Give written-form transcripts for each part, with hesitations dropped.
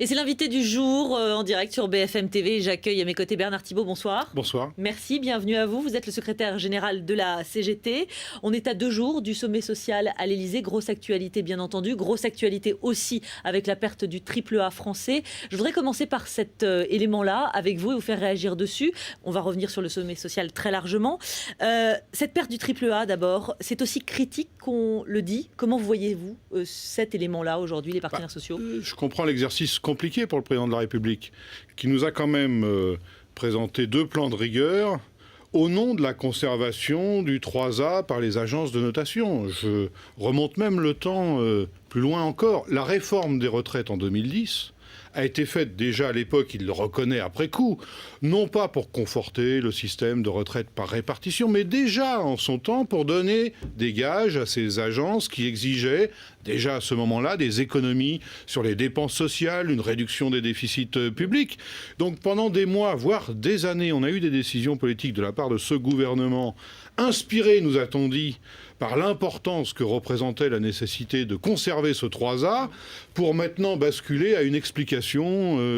Et c'est l'invité du jour en direct sur BFM TV. J'accueille à mes côtés Bernard Thibault. Bonsoir. Bonsoir. Merci, bienvenue à vous. Vous êtes le secrétaire général de la CGT. On est à 2 jours du sommet social à l'Elysée. Grosse actualité, bien entendu. Grosse actualité aussi avec la perte du AAA français. Je voudrais commencer par cet élément-là avec vous et vous faire réagir dessus. On va revenir sur le sommet social très largement. Cette perte du AAA, d'abord, c'est aussi critique qu'on le dit. Comment voyez-vous cet élément-là aujourd'hui, les partenaires sociaux ? Je comprends l'exercice compliqué pour le président de la République, qui nous a quand même présenté 2 plans de rigueur au nom de la conservation du 3A par les agences de notation. Je remonte même le temps plus loin encore. La réforme des retraites en 2010 a été faite déjà à l'époque, il le reconnaît après coup, non pas pour conforter le système de retraite par répartition, mais déjà en son temps pour donner des gages à ces agences qui exigeaient déjà à ce moment-là des économies sur les dépenses sociales, une réduction des déficits publics. Donc pendant des mois, voire des années, on a eu des décisions politiques de la part de ce gouvernement, inspirées, nous a-t-on dit, par l'importance que représentait la nécessité de conserver ce 3A, pour maintenant basculer à une explication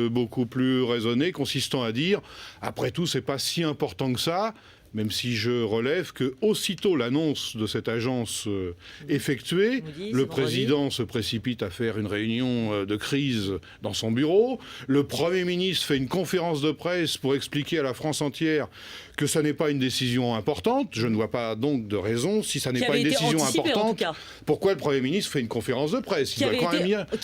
beaucoup plus raisonnée, consistant à dire, après tout, c'est pas si important que ça, même si je relève que aussitôt l'annonce de cette agence effectuée, le président se précipite à faire une réunion de crise dans son bureau. Le Premier ministre fait une conférence de presse pour expliquer à la France entière que ça n'est pas une décision importante. Je ne vois pas donc de raison, si ça n'est pas une décision importante, pourquoi le Premier ministre fait une conférence de presse ? Qui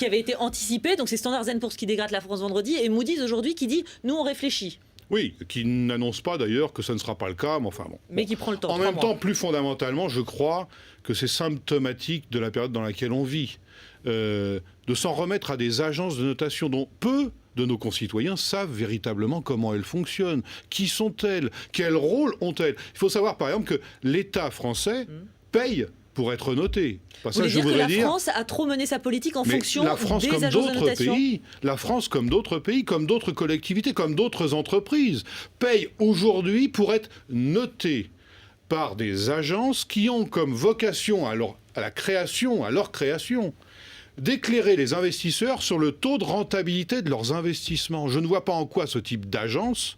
avait été anticipée, donc c'est Standard & Poor's qui dégrade la France vendredi, et Moody's aujourd'hui qui dit « nous on réfléchit ». Oui, qui n'annonce pas d'ailleurs que ça ne sera pas le cas, mais enfin bon. Mais qui prend le temps. En même temps, plus fondamentalement, je crois que c'est symptomatique de la période dans laquelle on vit, de s'en remettre à des agences de notation dont peu de nos concitoyens savent véritablement comment elles fonctionnent. Qui sont-elles ? Quel rôle ont-elles ? Il faut savoir par exemple que l'État français paye pour être noté. Vous voulez dire que la France a trop mené sa politique en fonction des agences de notation ? La France, comme d'autres pays, comme d'autres collectivités, comme d'autres entreprises, paye aujourd'hui pour être notée par des agences qui ont comme vocation à leur création, d'éclairer les investisseurs sur le taux de rentabilité de leurs investissements. Je ne vois pas en quoi ce type d'agence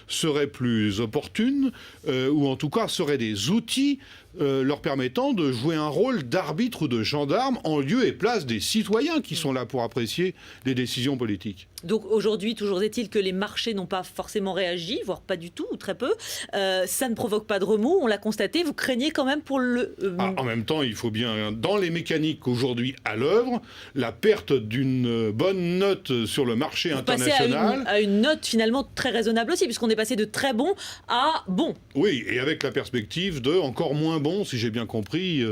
serait plus opportune, ou en tout cas serait des outils leur permettant de jouer un rôle d'arbitre ou de gendarme en lieu et place des citoyens qui sont là pour apprécier les décisions politiques. Donc aujourd'hui, toujours est-il que les marchés n'ont pas forcément réagi, voire pas du tout, ou très peu. Ça ne provoque pas de remous, on l'a constaté. Vous craignez quand même pour le... En même temps, il faut bien, dans les mécaniques aujourd'hui à l'œuvre, la perte d'une bonne note sur le marché international... à une note finalement très raisonnable aussi, puisqu'on est passé de très bon à bon. Oui, et avec la perspective de encore moins bon, si j'ai bien compris,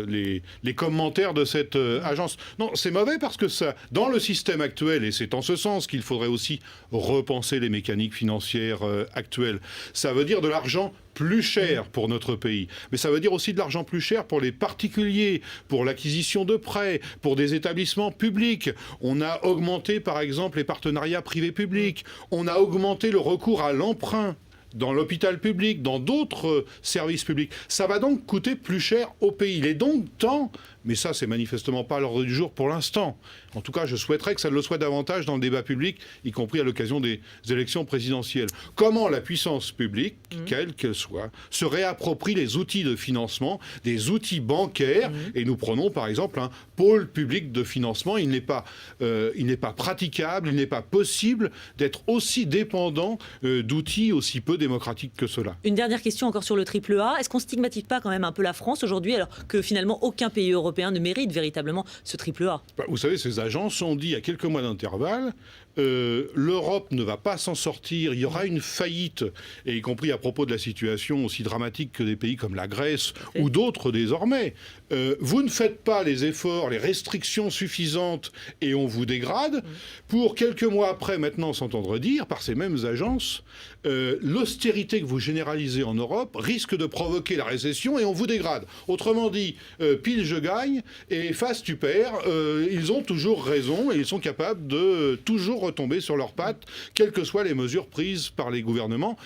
les commentaires de cette agence. Non, c'est mauvais parce que ça, dans le système actuel, et c'est en ce sens qu'il faudrait aussi repenser les mécaniques financières actuelles. Ça veut dire de l'argent plus cher pour notre pays. Mais ça veut dire aussi de l'argent plus cher pour les particuliers, pour l'acquisition de prêts, pour des établissements publics. On a augmenté, par exemple, les partenariats privés-publics. On a augmenté le recours à l'emprunt dans l'hôpital public, dans d'autres services publics. Ça va donc coûter plus cher au pays. Il est donc temps, mais ça, c'est manifestement pas à l'ordre du jour pour l'instant. En tout cas, je souhaiterais que ça le soit davantage dans le débat public, y compris à l'occasion des élections présidentielles. Comment la puissance publique, quelle qu'elle soit, se réapproprie les outils de financement, des outils bancaires, et nous prenons par exemple un pôle public de financement. Il n'est pas praticable, il n'est pas possible d'être aussi dépendant d'outils aussi peu démocratiques que cela. Une dernière question encore sur le AAA. Est-ce qu'on ne stigmatise pas quand même un peu la France aujourd'hui, alors que finalement aucun pays européen ne mérite véritablement ce AAA ? Vous savez, ces agences ont dit à quelques mois d'intervalle, l'Europe ne va pas s'en sortir, il y aura une faillite, et y compris à propos de la situation aussi dramatique que des pays comme la Grèce ou d'autres désormais. Vous ne faites pas les efforts, les restrictions suffisantes et on vous dégrade, pour quelques mois après maintenant s'entendre dire par ces mêmes agences, le l'austérité que vous généralisez en Europe risque de provoquer la récession et on vous dégrade. Autrement dit, pile je gagne et face tu perds. Ils ont toujours raison et ils sont capables de toujours retomber sur leurs pattes, quelles que soient les mesures prises par les gouvernements.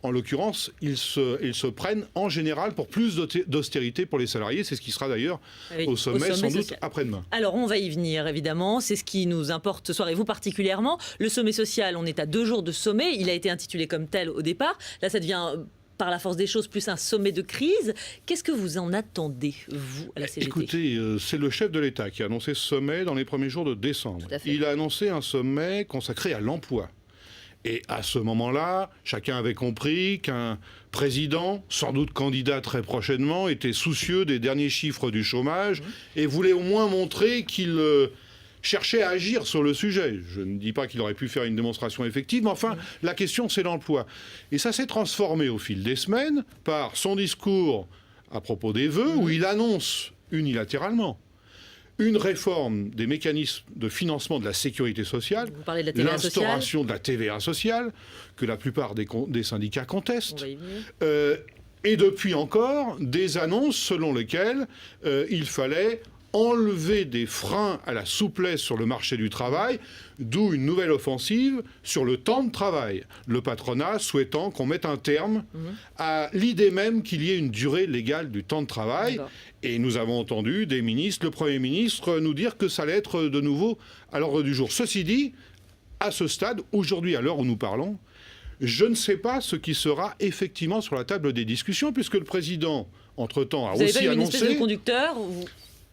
En l'occurrence, ils se prennent en général pour plus d'austérité pour les salariés. C'est ce qui sera d'ailleurs au sommet sans doute après-demain. Alors on va y venir évidemment, c'est ce qui nous importe ce soir et vous particulièrement. Le sommet social, on est à 2 jours de sommet, il a été intitulé comme tel au départ. Là ça devient par la force des choses plus un sommet de crise. Qu'est-ce que vous en attendez, vous, à la CGT ? Écoutez, c'est le chef de l'État qui a annoncé ce sommet dans les premiers jours de décembre. Il a annoncé un sommet consacré à l'emploi. Et à ce moment-là, chacun avait compris qu'un président, sans doute candidat très prochainement, était soucieux des derniers chiffres du chômage et voulait au moins montrer qu'il cherchait à agir sur le sujet. Je ne dis pas qu'il aurait pu faire une démonstration effective, mais enfin, la question, c'est l'emploi. Et ça s'est transformé au fil des semaines par son discours à propos des vœux, où il annonce unilatéralement une réforme des mécanismes de financement de la sécurité sociale, l'instauration de la TVA sociale, que la plupart des syndicats contestent, et depuis encore des annonces selon lesquelles il fallait enlever des freins à la souplesse sur le marché du travail, d'où une nouvelle offensive sur le temps de travail. Le patronat souhaitant qu'on mette un terme à l'idée même qu'il y ait une durée légale du temps de travail. Et nous avons entendu des ministres, le Premier ministre, nous dire que ça allait être de nouveau à l'ordre du jour. Ceci dit, à ce stade, aujourd'hui, à l'heure où nous parlons, je ne sais pas ce qui sera effectivement sur la table des discussions, puisque le président, entre-temps, a aussi annoncé... Vous avez pas une espèce de conducteur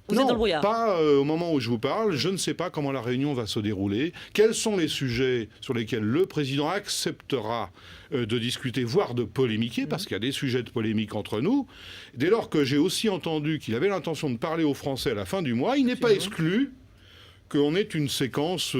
Vous êtes dans le brouillard. Pas au moment où je vous parle. Je ne sais pas comment la réunion va se dérouler. Quels sont les sujets sur lesquels le président acceptera de discuter, voire de polémiquer, parce qu'il y a des sujets de polémique entre nous. Dès lors que j'ai aussi entendu qu'il avait l'intention de parler aux Français à la fin du mois, il n'est pas exclu qu'on ait une séquence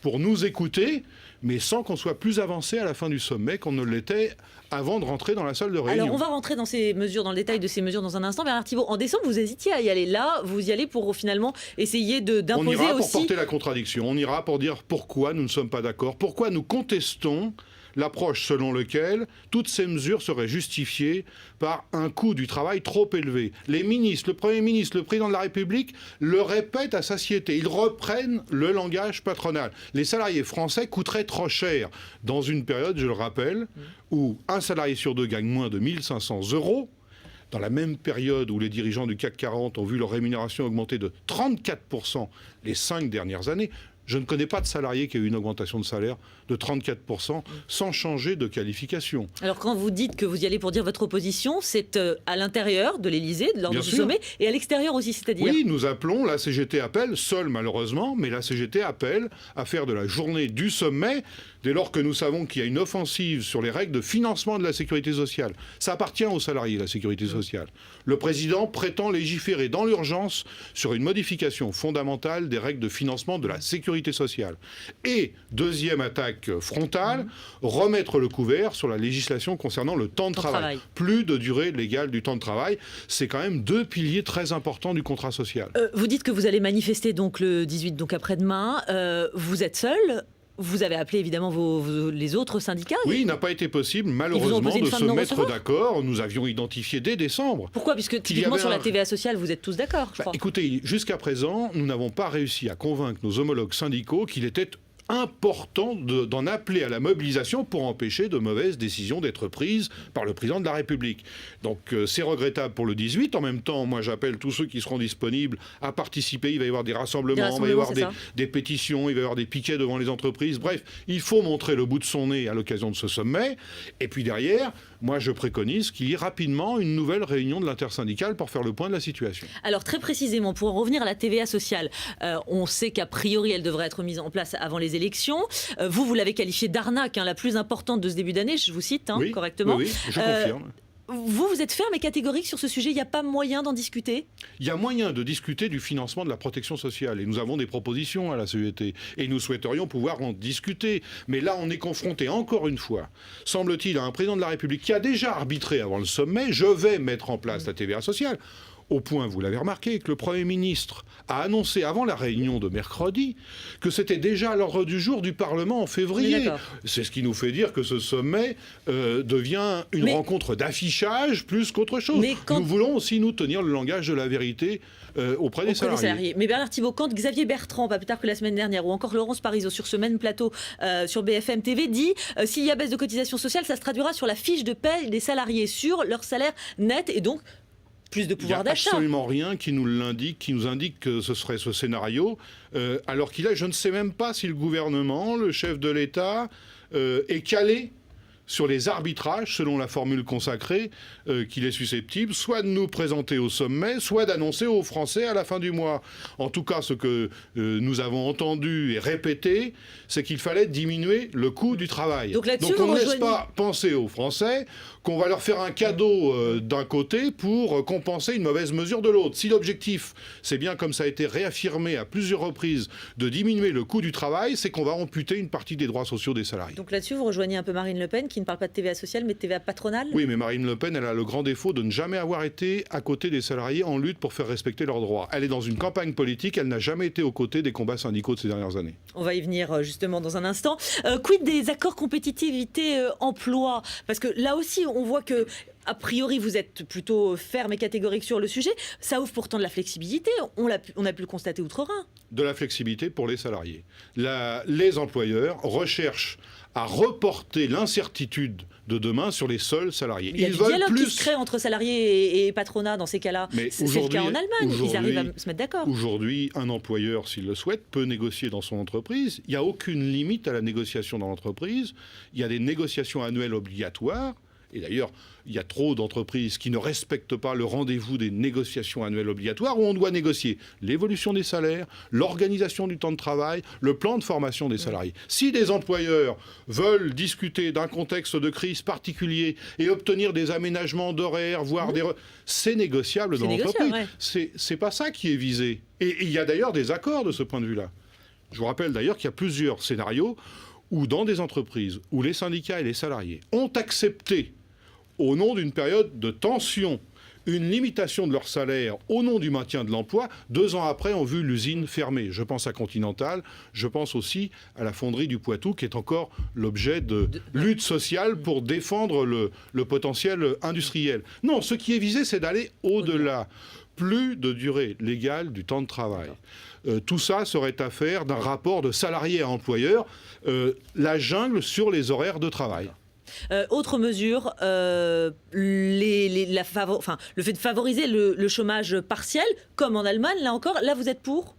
pour nous écouter, mais sans qu'on soit plus avancé à la fin du sommet qu'on ne l'était avant de rentrer dans la salle de réunion. Alors on va rentrer dans ces mesures, dans le détail de ces mesures dans un instant. Bernard Thibault, en décembre, vous hésitiez à y aller. Là, vous y allez pour finalement essayer d'imposer aussi... On ira pour porter la contradiction. On ira pour dire pourquoi nous ne sommes pas d'accord, pourquoi nous contestons l'approche selon laquelle toutes ces mesures seraient justifiées par un coût du travail trop élevé. Les ministres, le Premier ministre, le Président de la République le répètent à satiété. Ils reprennent le langage patronal. Les salariés français coûteraient trop cher dans une période, je le rappelle, où un salarié sur 2 gagne moins de 1 500 €. Dans la même période où les dirigeants du CAC 40 ont vu leur rémunération augmenter de 34% les 5 dernières années, je ne connais pas de salarié qui a eu une augmentation de salaire de 34% sans changer de qualification. Alors quand vous dites que vous y allez pour dire votre opposition, c'est à l'intérieur de l'Élysée, lors du sommet, et à l'extérieur aussi, c'est-à-dire... Oui, nous appelons, la CGT appelle, seule malheureusement, mais la CGT appelle à faire de la journée du sommet, dès lors que nous savons qu'il y a une offensive sur les règles de financement de la sécurité sociale. Ça appartient aux salariés, la sécurité sociale. Le président prétend légiférer dans l'urgence sur une modification fondamentale des règles de financement de la sécurité sociale. Et, deuxième attaque frontale, remettre le couvert sur la législation concernant le temps de travail. Plus de durée légale du temps de travail. C'est quand même 2 piliers très importants du contrat social. Vous dites que vous allez manifester donc le 18, donc après-demain. Vous êtes seul. Vous avez appelé évidemment les autres syndicats. Oui, il n'a pas été possible malheureusement de se mettre d'accord. Nous avions identifié dès décembre. Pourquoi ? Puisque typiquement sur la TVA sociale, vous êtes tous d'accord, je crois. Écoutez, jusqu'à présent, nous n'avons pas réussi à convaincre nos homologues syndicaux qu'il était important d'en appeler à la mobilisation pour empêcher de mauvaises décisions d'être prises par le président de la République. Donc c'est regrettable pour le 18. En même temps, moi j'appelle tous ceux qui seront disponibles à participer. Il va y avoir des rassemblements, il va y avoir des pétitions, il va y avoir des piquets devant les entreprises. Bref, il faut montrer le bout de son nez à l'occasion de ce sommet. Et puis derrière, moi je préconise qu'il y ait rapidement une nouvelle réunion de l'intersyndicale pour faire le point de la situation. Alors très précisément, pour en revenir à la TVA sociale, on sait qu'a priori elle devrait être mise en place avant les élections. Vous l'avez qualifiée d'arnaque, la plus importante de ce début d'année, je vous cite correctement. Oui, je confirme. Vous êtes ferme et catégorique sur ce sujet, il n'y a pas moyen d'en discuter ? Il y a moyen de discuter du financement de la protection sociale et nous avons des propositions à la CGT et nous souhaiterions pouvoir en discuter. Mais là, on est confronté encore une fois, semble-t-il, à un président de la République qui a déjà arbitré avant le sommet, je vais mettre en place la TVA sociale. Au point, vous l'avez remarqué, que le Premier ministre a annoncé avant la réunion de mercredi que c'était déjà à l'ordre du jour du Parlement en février. C'est ce qui nous fait dire que ce sommet devient une rencontre d'affichage plus qu'autre chose. Nous voulons aussi nous tenir le langage de la vérité auprès des salariés. Mais Bernard Thibault, quand Xavier Bertrand, pas plus tard que la semaine dernière, ou encore Laurence Parisot sur ce même plateau sur BFM TV, dit s'il y a baisse de cotisation sociale, ça se traduira sur la fiche de paie des salariés, sur leur salaire net, et donc plus de pouvoir d'achat. Il n'y a absolument rien qui nous l'indique, qui nous indique que ce serait ce scénario, alors qu'il a, je ne sais même pas si le gouvernement, le chef de l'État, est calé sur les arbitrages, selon la formule consacrée, qu'il est susceptible soit de nous présenter au sommet, soit d'annoncer aux Français à la fin du mois. En tout cas, ce que nous avons entendu et répété, c'est qu'il fallait diminuer le coût du travail. Donc on ne laisse pas penser aux Français qu'on va leur faire un cadeau d'un côté pour compenser une mauvaise mesure de l'autre. Si l'objectif, c'est bien comme ça a été réaffirmé à plusieurs reprises, de diminuer le coût du travail, c'est qu'on va amputer une partie des droits sociaux des salariés. Donc là-dessus, vous rejoignez un peu Marine Le Pen, qui ne parle pas de TVA sociale, mais de TVA patronale ? Oui, mais Marine Le Pen, elle a le grand défaut de ne jamais avoir été à côté des salariés en lutte pour faire respecter leurs droits. Elle est dans une campagne politique, elle n'a jamais été aux côtés des combats syndicaux de ces dernières années. On va y venir justement dans un instant. Quid des accords compétitivité-emploi ? Parce que là aussi, on voit que a priori, vous êtes plutôt ferme et catégorique sur le sujet. Ça ouvre pourtant de la flexibilité. On a pu le constater outre-Rhin. De la flexibilité pour les salariés. Les employeurs recherchent à reporter l'incertitude de demain sur les seuls salariés. Il y a du dialogue qui se crée entre salariés et patronat dans ces cas-là. C'est le cas en Allemagne. Ils arrivent à se mettre d'accord. Aujourd'hui, un employeur, s'il le souhaite, peut négocier dans son entreprise. Il n'y a aucune limite à la négociation dans l'entreprise. Il y a des négociations annuelles obligatoires. Et d'ailleurs, il y a trop d'entreprises qui ne respectent pas le rendez-vous des négociations annuelles obligatoires où on doit négocier l'évolution des salaires, l'organisation du temps de travail, le plan de formation des salariés. Si des employeurs veulent discuter d'un contexte de crise particulier et obtenir des aménagements d'horaires, voire c'est négociable dans l'entreprise. C'est pas ça qui est visé. Et il y a d'ailleurs des accords de ce point de vue-là. Je vous rappelle d'ailleurs qu'il y a plusieurs scénarios où dans des entreprises où les syndicats et les salariés ont accepté, au nom d'une période de tension, une limitation de leur salaire au nom du maintien de l'emploi, 2 ans après ont vu l'usine fermer. Je pense à Continental, je pense aussi à la fonderie du Poitou, qui est encore l'objet de lutte sociale pour défendre le potentiel industriel. Non, ce qui est visé, c'est d'aller au-delà. Plus de durée légale du temps de travail. Tout ça serait affaire d'un rapport de salarié à employeur, la jungle sur les horaires de travail. Autre mesure, le fait de favoriser le chômage partiel, comme en Allemagne, là encore, là vous êtes pour ?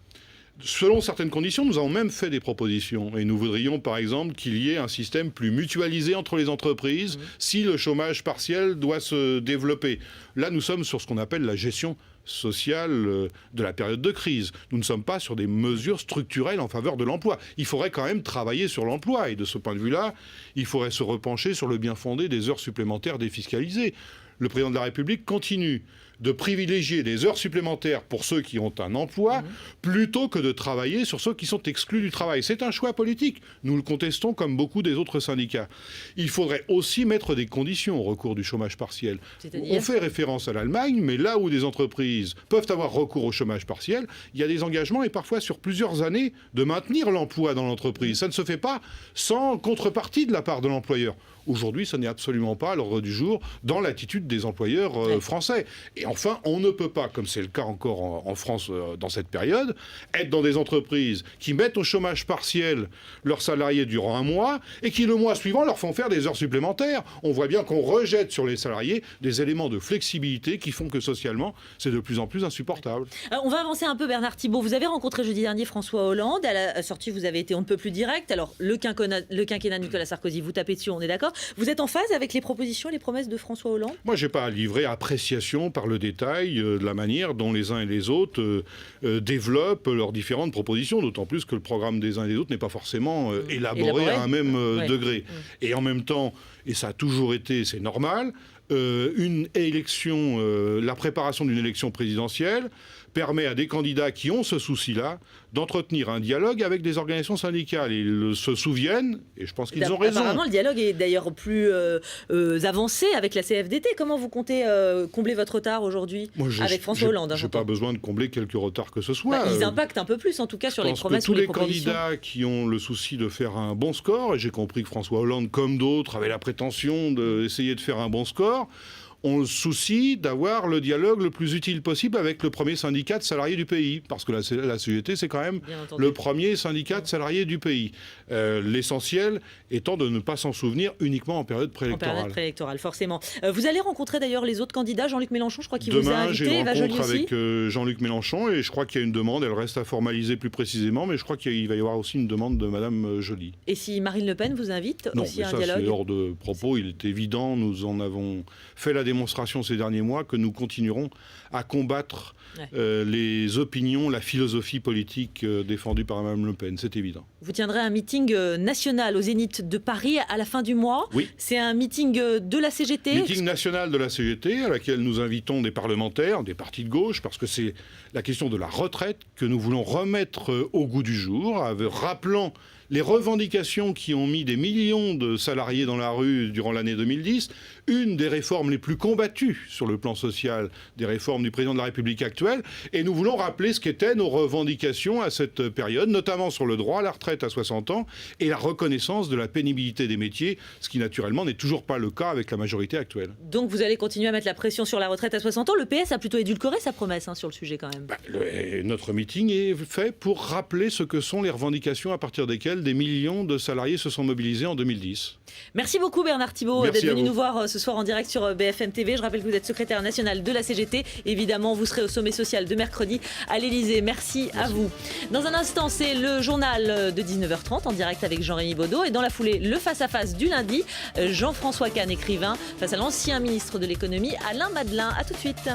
Selon certaines conditions, nous avons même fait des propositions. Et nous voudrions, par exemple, qu'il y ait un système plus mutualisé entre les entreprises si le chômage partiel doit se développer. Là, nous sommes sur ce qu'on appelle la gestion sociale de la période de crise. Nous ne sommes pas sur des mesures structurelles en faveur de l'emploi. Il faudrait quand même travailler sur l'emploi. Et de ce point de vue-là, il faudrait se repencher sur le bien fondé des heures supplémentaires défiscalisées. Le président de la République continue de privilégier des heures supplémentaires pour ceux qui ont un emploi, plutôt que de travailler sur ceux qui sont exclus du travail. C'est un choix politique. Nous le contestons comme beaucoup des autres syndicats. Il faudrait aussi mettre des conditions au recours du chômage partiel. On fait référence à l'Allemagne, mais là où des entreprises peuvent avoir recours au chômage partiel, il y a des engagements, et parfois sur plusieurs années, de maintenir l'emploi dans l'entreprise. Ça ne se fait pas sans contrepartie de la part de l'employeur. Aujourd'hui, ça n'est absolument pas à l'ordre du jour dans l'attitude des employeurs français. Et enfin, on ne peut pas, comme c'est le cas encore en France dans cette période, être dans des entreprises qui mettent au chômage partiel leurs salariés durant 1 mois et qui, le mois suivant, leur font faire des heures supplémentaires. On voit bien qu'on rejette sur les salariés des éléments de flexibilité qui font que socialement, c'est de plus en plus insupportable. On va avancer un peu, Bernard Thibault. Vous avez rencontré jeudi dernier François Hollande. À la sortie, vous avez été on ne peut plus direct. Alors, le quinquennat de Nicolas Sarkozy, vous tapez dessus, on est d'accord. Vous êtes en phase avec les propositions et les promesses de François Hollande ? Moi, je n'ai pas à livrer appréciation par le détail de la manière dont les uns et les autres développent leurs différentes propositions, d'autant plus que le programme des uns et des autres n'est pas forcément élaboré à un même degré. Et en même temps, et ça a toujours été, c'est normal, une élection, la préparation d'une élection présidentielle permet à des candidats qui ont ce souci-là d'entretenir un dialogue avec des organisations syndicales. Ils se souviennent, et je pense qu'ils ont raison. Apparemment, le dialogue est d'ailleurs plus avancé avec la CFDT. Comment vous comptez combler votre retard aujourd'hui avec François Hollande? Je n'ai pas besoin de combler quelques retards que ce soit. Ils impactent un peu plus, en tout cas, sur les promesses ou les propositions. Tous les candidats qui ont le souci de faire un bon score, et j'ai compris que François Hollande, comme d'autres, avait la prétention d'essayer de faire un bon score, ont le souci d'avoir le dialogue le plus utile possible avec le premier syndicat de salariés du pays. Parce que la CGT, c'est quand même le premier syndicat de salariés du pays. L'essentiel étant de ne pas s'en souvenir uniquement en période préélectorale. En période préélectorale, forcément. Vous allez rencontrer d'ailleurs les autres candidats. Jean-Luc Mélenchon, je crois qu'il vous a invité. Demain, j'ai une rencontre avec Jean-Luc Mélenchon et je crois qu'il y a une demande. Elle reste à formaliser plus précisément, mais je crois qu'il va y avoir aussi une demande de Madame Joly. Et si Marine Le Pen vous invite aussi à un dialogue? Non, c'est hors de propos. Il est évident, nous en avons fait la démonstration ces derniers mois, que nous continuerons à combattre les opinions, la philosophie politique défendue par Mme Le Pen. C'est évident. Vous tiendrez un meeting national au Zénith de Paris à la fin du mois. Oui. C'est un meeting de la CGT. Meeting national de la CGT, à laquelle nous invitons des parlementaires, des partis de gauche, parce que c'est la question de la retraite que nous voulons remettre au goût du jour, rappelant les revendications qui ont mis des millions de salariés dans la rue durant l'année 2010, une des réformes les plus combattues sur le plan social des réformes du président de la République actuelle. Et nous voulons rappeler ce qu'étaient nos revendications à cette période, notamment sur le droit à la retraite à 60 ans et la reconnaissance de la pénibilité des métiers, ce qui naturellement n'est toujours pas le cas avec la majorité actuelle. Donc vous allez continuer à mettre la pression sur la retraite à 60 ans. Le PS a plutôt édulcoré sa promesse sur le sujet quand même. Notre meeting est fait pour rappeler ce que sont les revendications à partir desquelles des millions de salariés se sont mobilisés en 2010. Merci beaucoup Bernard Thibault d'être venu nous voir ce soir en direct sur BFM TV. Je rappelle que vous êtes secrétaire national de la CGT. Évidemment, vous serez au sommet social de mercredi à l'Élysée. Merci à vous. Dans un instant, c'est le journal de 19h30 en direct avec Jean-Rémy Baudot. Et dans la foulée, le face-à-face du lundi, Jean-François Kahn, écrivain, face à l'ancien ministre de l'économie, Alain Madelin. À tout de suite.